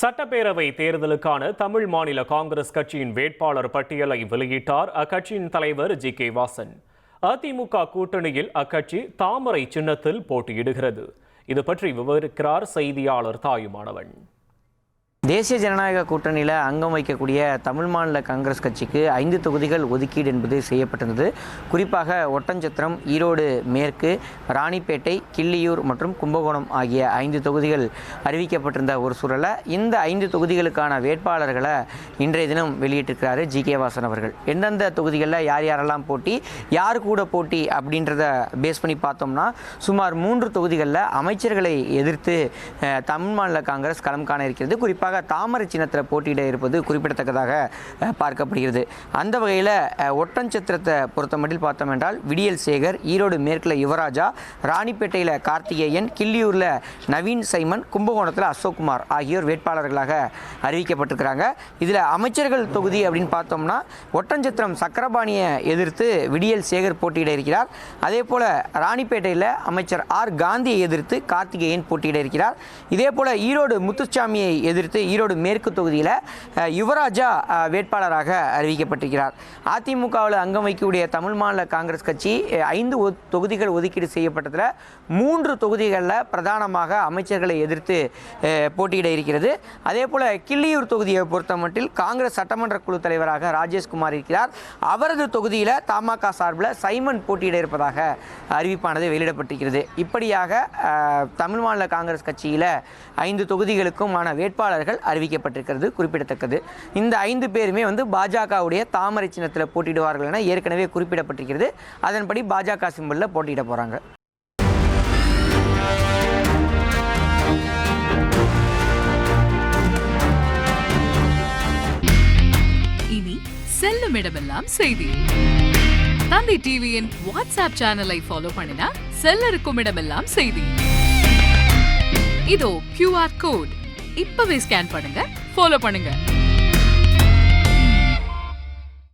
சட்டப்பேரவை தேர்தலுக்கான தமிழ் மாநில காங்கிரஸ் கட்சியின் வேட்பாளர் பட்டியலை வெளியிட்டார் அக்கட்சியின் தலைவர் ஜி.கே. வாசன். அதிமுக கூட்டணியில் அக்கட்சி தாமரை சின்னத்தில் போட்டியிடுகிறது. இது பற்றி விவரிக்கிறார் செய்தியாளர் தாயுமானவன். தேசிய ஜனநாயக கூட்டணியில் அங்கம் வைக்கக்கூடிய தமிழ் மாநில காங்கிரஸ் கட்சிக்கு 5 தொகுதிகள் ஒதுக்கீடு என்பது செய்யப்பட்டிருந்தது. குறிப்பாக ஒட்டன்சத்திரம், ஈரோடு மேற்கு, ராணிப்பேட்டை, கிள்ளியூர் மற்றும் கும்பகோணம் ஆகிய 5 தொகுதிகள் அறிவிக்கப்பட்டிருந்த ஒரு சூழலில் இந்த 5 தொகுதிகளுக்கான வேட்பாளர்களை இன்றைய தினம் வெளியிட்டிருக்கிறாரு ஜி.கே. வாசன் அவர்கள். எந்தெந்த தொகுதிகளில் யார் யாரெல்லாம் போட்டி, யார் கூட போட்டி அப்படின்றத பேஸ் பண்ணி பார்த்தோம்னா சுமார் 3 தொகுதிகளில் அமைச்சர்களை எதிர்த்து தமிழ் மாநில காங்கிரஸ் களம் காண இருக்கிறது. குறிப்பாக தாமரை சின்னத்தில் போட்டியிட இருப்பது குறிப்பிடத்தக்கதாக பார்க்கப்படுகிறது. அந்த வகையில் ஒட்டன்சத்திரத்தை பொறுத்தமட்டில் பார்த்தோம் என்றால் விடியல் சேகர், ஈரோடு மேற்கில் யுவராஜா, ராணிப்பேட்டையில் கார்த்திகேயன், கிள்ளியூரில் நவீன் சைமன், கும்பகோணத்தில் அசோக்குமார் ஆகியோர் வேட்பாளர்களாக அறிவிக்கப்பட்டிருக்கிறாங்க. இதில் அமைச்சர்கள் தொகுதி அப்படின்னு பார்த்தோம்னா ஒட்டன்சத்திரம் சக்கரபாணியை எதிர்த்து விடியல் சேகர் போட்டியிட இருக்கிறார். அதே போல் ராணிப்பேட்டையில் அமைச்சர் ஆர் காந்தியை எதிர்த்து கார்த்திகேயன் போட்டியிட இருக்கிறார். இதே போல் ஈரோடு முத்துசாமியை எதிர்த்து ஈரோடு மேற்கு தொகுதியில் யுவராஜா வேட்பாளராக அறிவிக்கப்பட்டிருக்கிறார். அதிமுகவில் அங்கம் வைக்கக்கூடிய தமிழ் மாநில காங்கிரஸ் கட்சி 5 தொகுதிகள் ஒதுக்கீடு செய்யப்பட்டதில் 3 தொகுதிகளில் பிரதானமாக அமைச்சர்களை எதிர்த்து போட்டியிட இருக்கிறது. அதே போல் கிள்ளியூர் தொகுதியை பொறுத்தமட்டில் காங்கிரஸ் சட்டமன்ற குழு தலைவராக ராஜேஷ்குமார் இருக்கிறார். அவரது தொகுதியில் தமாக சார்பில் சைமன் போட்டியிட இருப்பதாக அறிவிப்பானது வெளியிடப்பட்டிருக்கிறது. இப்படியாக தமிழ் மாநில காங்கிரஸ் கட்சியில் 5 தொகுதிகளுக்குமான வேட்பாளர்கள் அறிவிக்கப்பட்டிருக்கிறது குறிப்பிடத்தக்கது. இந்த 5 பேருமே பாஜகவுடைய தாமரை சின்னத்தில் போட்டியிடுவார்கள் என ஏற்கனவே குறிப்பிடப்பட்டிருக்கிறது. அதன்படி பாஜக சிம்பலில் போட்டியிட போறாங்க. இனி செல்லும் இடமெல்லாம் செய்தி. தந்தை டிவியின் வாட்ஸ்அப் சேனலை ஃபாலோ பண்ணினா செல்ல இருக்கும் இடமெல்லாம் செய்தி. இதோ QR கோட் இப்பவே ஸ்கேன் பண்ணுங்க, ஃபாலோ பண்ணுங்க.